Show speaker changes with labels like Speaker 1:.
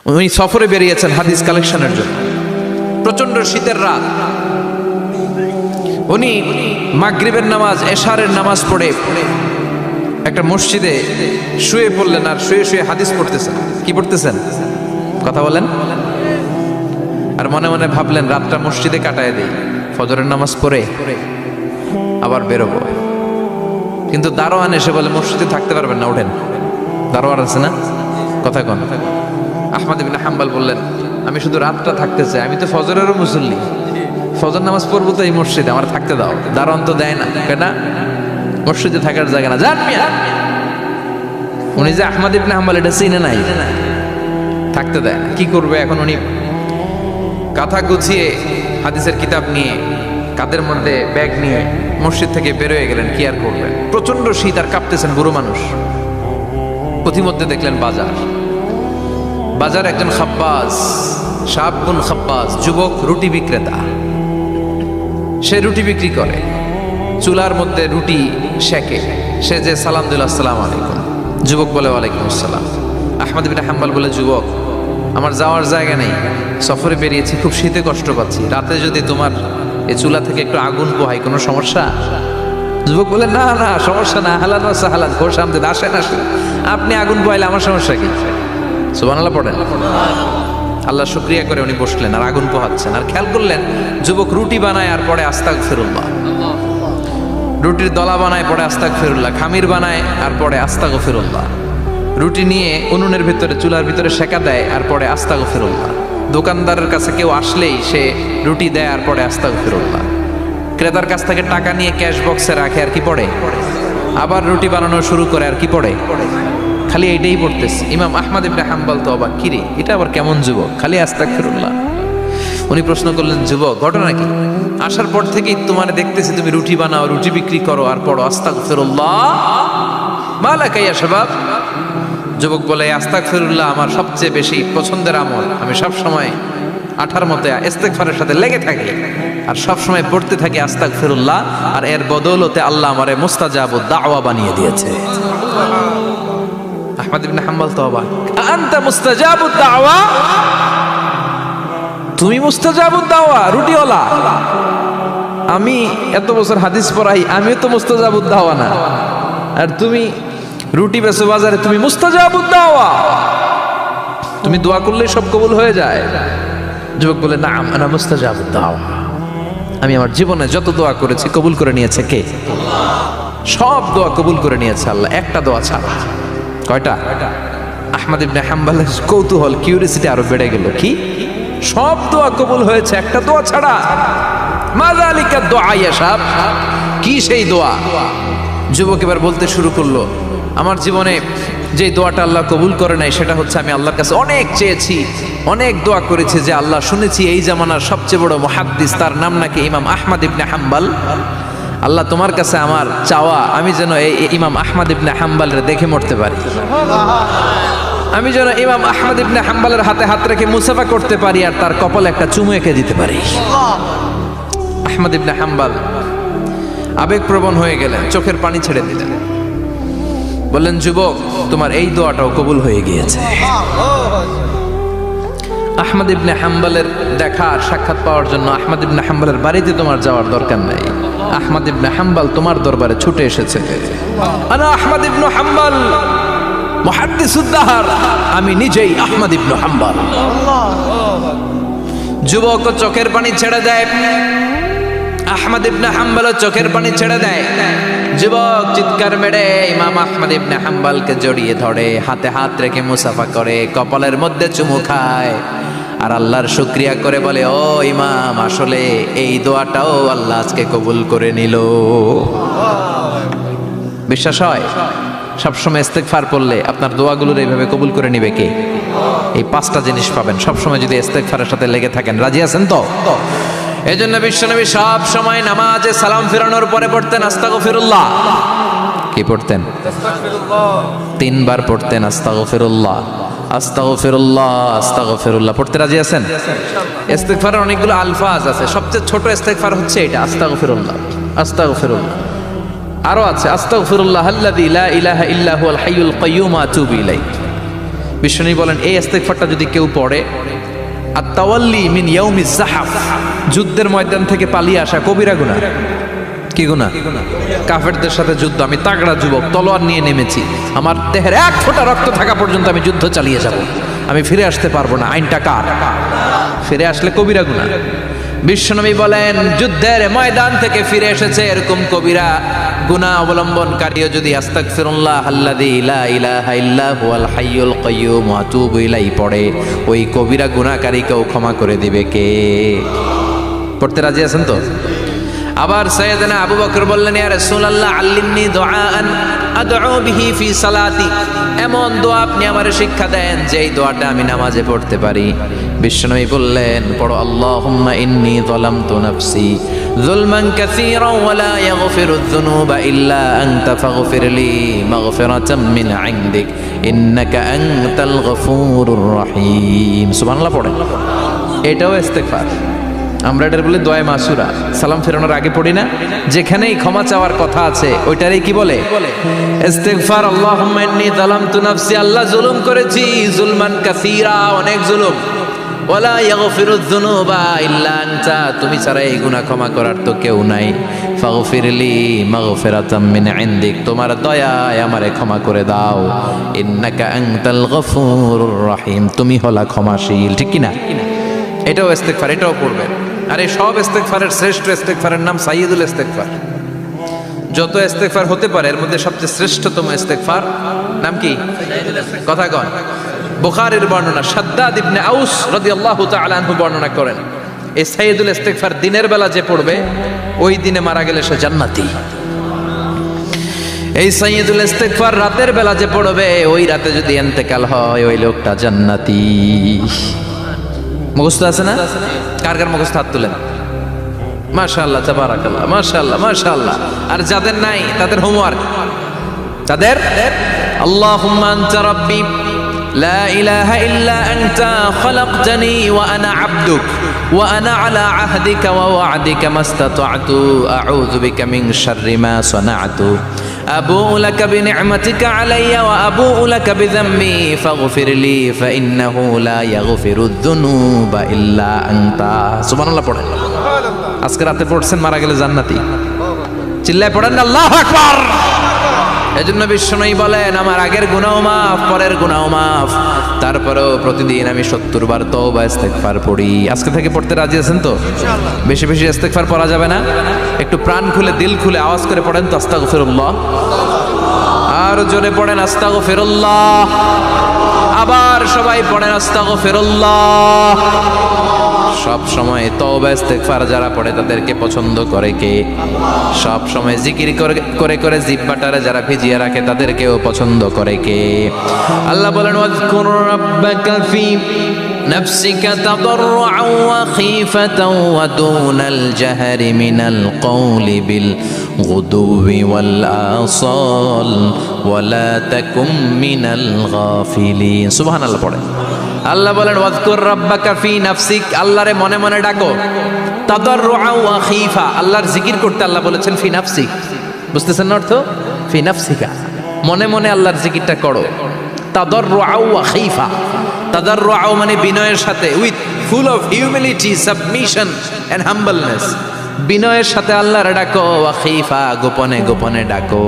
Speaker 1: উনি সফরে বেরিয়েছেন হাদিস কালেকশনের জন্য। প্রচন্ড শীতের রাত, উনি মাগরিবের নামাজ, এশারের নামাজ পড়ে একটা মসজিদে শুয়ে পড়লেন, আর শুয়ে শুয়ে হাদিস পড়তেছেন। কি পড়তেছেন? কথা বলেন। আর মনে মনে ভাবলেন রাতটা মসজিদে কাটায় দেই, ফজরের নামাজ পড়ে আবার বেরোবো। কিন্তু দারোয়ান এসে বলে মসজিদে থাকতে পারবেন না, ওঠেন। দারোয়ান আছে না, কথা কন। আহমদ ইবনে হাম্বল বললেন আমি শুধু রাতটা থাকতে চাই, আমি তো ফজরেরও মুসল্লি, ফজর নামাজ পড়বো তো এই মসজিদে, আমার থাকতে দাও। দারোয়ান তো দেয় না, কেন? মসজিদে থাকার জায়গা না, যান মিয়া। উনি যে আহমদ ইবনে হাম্বল এটা চিনে নাই, থাকতে দেয় না। কি করবে এখন? উনি কাঁথা গুছিয়ে হাদিসের কিতাব নিয়ে কাদের মধ্যে ব্যাগ নিয়ে মসজিদ থেকে বেরোয় গেলেন। কি আর করবেন, প্রচন্ড শীত, আর কাঁপতেছেন, বুড়ো মানুষ। পথিমধ্যে দেখলেন বাজার, বাজার একজন খাব্বাজ, শাবুন খাব্বাজ, যুবক রুটি বিক্রেতা। সে রুটি বিক্রি করে, চুলার মধ্যে রুটি সেকে। সে যে সালাম দিল আসসালামু আলাইকুম, যুবক বলে ওয়ালাইকুম আসসালাম। আহমদ ইবনে হাম্বল বলে যুবক আমার যাওয়ার জায়গা নেই, সফরে বেরিয়েছি, খুব শীতে কষ্ট পাচ্ছি, রাতে যদি তোমার এই চুলা থেকে একটু আগুন পোহাই কোনো সমস্যা? যুবক বলে না না সমস্যা না, হালান ওয়া সাহালান, ঘোর সামনে আসেন আসেন, আপনি আগুন পোহাইলে আমার সমস্যা কি? সুবহানাল্লাহ পড়েন। আল্লাহ শুকরিয়া করে উনি বসলেন আর আগুন পোহাচ্ছেন। আর খেয়াল করলেন যুবক রুটি বানায় আর পরে আস্তাগফিরুল্লাহ, রুটির দলা বানায় পরে আস্তাগফিরুল্লাহ, খামির বানায় আর পরে আস্তাগফিরুল্লাহ, রুটি নিয়ে উনুনের ভিতরে চুলার ভিতরে সেকা দেয় আর পরে আস্তাগফিরুল্লাহ। দোকানদারের কাছে কেউ আসলেই সে রুটি দেয় আর পরে আস্তাগফিরুল্লাহ। ক্রেতার কাছ থেকে টাকা নিয়ে ক্যাশ বক্সে রাখে আর কি পড়ে, আবার রুটি বানানো শুরু করে আর কি পড়ে, খালি এইটাই পড়তেছে। ইমাম আহমদ ইবনে হাম্বল তো অবাক, কিরে এটা আবার কেমন যুবক, খালি আস্তাগফিরুল্লাহ। উনি প্রশ্ন করলেন যুবক ঘটনা কি? আসার পর থেকেই তোমার দেখতেছি তুমি রুটি বানাও, রুটি বিক্রি করো আর পড়ো আস্তাগফিরুল্লাহ, মালাকা ইয়া শাবাব। যুবক বলে আস্তাগফিরুল্লাহ আমার সবচেয়ে বেশি পছন্দের আমল, আমি সব সময় আঠার মতে ইস্তেগফারের সাথে লেগে থাকি আর সব সময় পড়তে থাকি আস্তাগফিরুল্লাহ, আর এর বদৌলতে আল্লাহ আমারে মুস্তাজাবুদ দাওয়া বানিয়ে দিয়েছে। আহমদ ইবনে হাম্বল তো অবাক, আনতা মুস্তাজাবুদ দাওয়া, তুমি মুস্তাজাবুদ দাওয়া রুটিওয়ালা? আমি এত বছর হাদিস পড়াই, আমিও তো মুস্তাজাবুদ দাওয়া না, আর তুমি রুটি বেচো বাজারে, তুমি মুস্তাজাবুদ দাওয়া, তুমি দোয়া করলে সব কবুল হয়ে যায়? যুবক বলে নাম আনা মুস্তাজাবুদ দাওয়া, আমি আমার জীবনে যত দোয়া করেছি কবুল করে নিয়েছে কে? সব দোয়া কবুল করে নিয়েছে আল্লাহ, একটা দোয়া ছাড়া। কয়টা? আহমদ ইবনে হাম্বলের কৌতূহল, কিউরিসিটি আরো বেড়ে গেল। কি? সব দোয়া কবুল হয়েছে একটা দোয়া ছাড়া। মাযালিকা দোয়া ইয়া শাব, কি সেই দোয়া? যুবক এবার বলতে শুরু করলো আমার জীবনে যে দোয়াটা আল্লাহ কবুল করে নাই সেটা হচ্ছে আমি আল্লাহর কাছে অনেক চেয়েছি, অনেক দোয়া করেছি যে আল্লাহ শুনেছি এই জামানার সবচেয়ে বড় মুহাদ্দিস, তার নাম নাকি ইমাম আহমদ ইবনে হাম্বল। আল্লাহ তোমার কাছে আমার চাওয়া আমি যেন এই ইমাম আহমদ ইবনে হাম্বলের দেখে মরতে পারি, আমি যেন ইমাম আহমদ ইবনে হাম্বলের হাতে হাত রেখে মুসাফা করতে পারি আর তার কপালে একটা চুমু এঁকে দিতে পারি। আহমদ ইবনে হাম্বল আবেগপ্রবণ হয়ে গেলেন, চোখের পানি ছেড়ে দিলেন, বললেন যুবক তোমার এই দোয়াটাও কবুল হয়ে গিয়েছে। আহমদ ইবনে হাম্বলের দেখা আর সাক্ষাৎ পাওয়ার জন্য আহমদ ইবনে হাম্বলের বাড়িতে তোমার যাওয়ার দরকার নাই, আহমদ ইবনে হাম্বল তোমার দরবারে ছুটে এসেছে। আনা আহমদ ইবনে হাম্বল মুহাদ্দিসুদ দাহর, আমি নিজেই আহমদ ইবনে হাম্বল। যুবক চোখের পানি ছেড়ে দেয়, আহমদ ইবনে হাম্বল চোখের পানি ছেড়ে দেয়। যুবক চিৎকার মেরে ইমাম আহমদ ইবনে হাম্বলকে জড়িয়ে ধরে, হাতে হাত রেখে মুসাফা করে, কপালের মধ্যে চুমু খায় আর আল্লাহর শুকরিয়া করে বলে ও ইমাম আসলে এই দোয়াটাও আল্লাহ আজকে কবুল করে নিল। বিশ্বাস হয়? সবসময় ইস্তেগফার পড়লে আপনার দোয়াগুলোর এইভাবে কবুল করে নিবে কে? এই পাঁচটা জিনিস পাবেন সবসময় যদি ইস্তেগফারের সাথে লেগে থাকেন। রাজি আছেন তো? এই জন্য বিশ্বনবী সব সময় নামাজে সালাম ফিরানোর পরে পড়তেন আস্তাগফিরুল্লাহ। কি পড়তেন? তিনবার পড়তেন আস্তাগফিরুল্লাহ, আস্তাগফিরুল্লাহ, আস্তাগফিরুল্লাহ। পড়তে রাজি আছেন? ইস্তেগফারের অনেকগুলো আলফাজ আছে, সবচেয়ে ছোট ইস্তেগফার হচ্ছে এটা আস্তাগফিরুল্লাহ, আস্তাগফিরুল্লাহ। আরো আছে আস্তাগফিরুল্লাহ আল্লাযী লা ইলাহা ইল্লা হুয়াল হাইয়ুল কাইয়্যুম আতুবু ইলাইহি। বিশ্বনবী বলেন এই ইস্তেগফারটা যদি কেউ পড়ে, আত-তাওয়াল্লি মিন ইয়াউমিজ যাহাফ, যুদ্ধের ময়দান থেকে পালিয়ে আসা কবিরা গুনাহ। কি গুনাহ? কাফেরদের সাথে যুদ্ধ, আমি তাগড়া যুবক, তলোয়ার নিয়ে নেমেছি, আমার দেহের এক ফোঁটা রক্ত থাকা পর্যন্ত আমি যুদ্ধ চালিয়ে যাব, আমি ফিরে আসতে পারবো না, আইনটা কার? ফিরে আসলে কবিরা গুনাহ। বিশ্বনবী বলেন যুদ্ধের ময়দান থেকে ফিরে এসেছে এরকম কবিরা গুনাহ অবলম্বনকারীও যদি আস্তাগফিরুল্লাহ আল্লাযী লা ইলাহা ইল্লা হুয়াল হাইয়ুল কাইয়্যুম ওয়া আতুবু ইলাইহি পড়ে, ওই কবিরা গুনাহকারীকেও ক্ষমা করে দিবে কে? পড়তে রাজি আছেন তো? আবার সাইয়েদনা আবু বকর বললেন, ইয়া রাসূলুল্লাহ আল্লিমনি দুআআন আদউ বিহি ফি সালাতি, এমন দোয়া আপনি আমারে শিক্ষা দেন যে এই দোয়াটা আমি নামাজে পড়তে পারি। বিশ্বনবী বললেন, পড়ো আল্লাহুম্মা ইন্নী যালামতু নাফসি যুলমান কাসীরান ওয়া লা ইয়াগফিরুয যুনুবা ইল্লা আনতা ফাগফিরলি মাগফিরাতাম মিন ইনদিক ইন্নাকা আনতাল গফুরুর রহিম। সুবহানাল্লাহ পড়েন। এটাও ইস্তেগফার। আমরা এটার বলি দোয়া মাসুরা, সালাম ফেরানোর আগে পড়ি না? যেখানেই ক্ষমা চাওয়ার কথা আছে ওইটারই কি বলে? ইস্তেগফার। আল্লাহুম্মা ইন্নী যালামতু নাফসি, আল্লাহ জুলুম করেছি, যুলমান কাসীরা, অনেক জুলুম, ওয়ালা ইয়াগফিরুয যুনুবা ইল্লা আনতা, তুমি ছাড়া এই গুনাহ ক্ষমা করার তো কেউ নাই, ফাগফিরলি মাগফিরাতাম মিন ইনদিক, তোমার দয়ায় আমারে ক্ষমা করে দাও, ইন্নাকা আনতাল গফুরুর রহিম, তুমি হলা ক্ষমাশীল। ঠিক কি না? এটাও ইস্তেগফার, এটাও পড়বেন। আর এই সব ইস্তেগফারের শ্রেষ্ঠ ইস্তেগফারের নাম সাইয়্যিদুল ইস্তেগফার। যত ইস্তেগফার হতে পারে এর মধ্যে সবচেয়ে শ্রেষ্ঠতম ইস্তেগফার নাম কি? কথা কন। বুখারীর বর্ণনা, শাদ্দাদ ইবনে আউস রাদিয়াল্লাহু তাআলা আনহু বর্ণনা করেন, এই সাইয়্যিদুল ইস্তেগফার দিনের বেলা যে পড়বে ওই দিনে মারা গেলে সে জান্নাতি। এই সাইয়্যিদুল ইস্তেগফার রাতের বেলা যে পড়বে ওই রাতে যদি ইন্তেকাল হয় ওই লোকটা জান্নাতি। মুখস্থ আছে না? কার কার মুখস্থ হাত তুলেন। মাশাআল্লাহ, তাবারাকাল্লাহ, মাশাআল্লাহ, মাশাআল্লাহ। আর যাদের নাই তাদের হোমওয়ার্ক, তাদের আল্লাহুম্মা আনতা রাব্বি লা ইলাহা ইল্লা আনতা খালাকতানি ওয়া আনা আবদুক ওয়া আনা আলা আহদিকা ওয়া ওয়া'দিকা মাস্তাতা'তু আউযু বিকা মিন শাররি মা সানা'তু আবুউ লাকা বিনি'মাতিকা আলাইয়া ওয়া আবুউ লাকা বিযামবি ফাগফিরলি ফাইন্নাহু লা ইয়াগফিরুয যুনুবা ইল্লা আনতা। সুবহানাল্লাহ পড়েন। আজকে রাতে পড়ছেন, মারা গেলে জান্নাতি। চিল্লায় পড়েন আল্লাহু আকবার। এজন্য বিশ্বনবী বলেন আমার আগের গুনাহ মাফ, পরের গুনাহ মাফ, তারপরেও প্রতিদিন আমি 70 বার তওবা ইস্তেগফার পড়ি। আজকে থেকে পড়তে রাজি আছেন তো? ইনশাআল্লাহ। বেশি বেশি ইস্তেগফার পড়া যাবে না? একটু প্রাণ খুলে দিল খুলে আওয়াজ করে পড়েন তো আস্তাগফিরুল্লাহ। আর জোরে পড়েন আস্তাগফিরুল্লাহ। আবার সবাই পড়েন আস্তাগফিরুল্লাহ। সব সময় তওবা ইস্তেগফার যারা পড়ে তাদেরকে পছন্দ করে কে? সব সময় জিকির করে করে জিহ্বাটারে যারা ভিজিয়ে রাখে তাদেরকেও পছন্দ করে কে? আল্লাহ বলেন ওয়াজকুর রাব্বাকা ফি নাফসিকা তাদাররুআন ওয়া খীফাতান ওয়া দুনাল জাহরি মিনাল কওলি বিল গুদুবি ওয়াল আসাল ওয়া লা তাকুম মিনাল গাফিলিন। সুবহানাল্লাহ পড়েন। আল্লাহ বলেন ওয়াজকুর রাব্বাকা ফি নাফসিক, আল্লাহরে মনে মনে ডাকো, তাদাররুআন ওয়া খীফা, আল্লাহর জিকির করতে আল্লাহ বলেছেন ফি নাফসিক। বুঝতেছেন না অর্থ? ফি নাফসিকা, মনে মনে আল্লাহর জিকিরটা করো। তাদাররুআন ওয়া খীফা, তাদাররুআন মানে বিনয়ের সাথে, with full of humility, submission and humbleness, বিনয়ের সাথে আল্লাহরে ডাকো। ওয়া খীফা, গোপনে গোপনে ডাকো।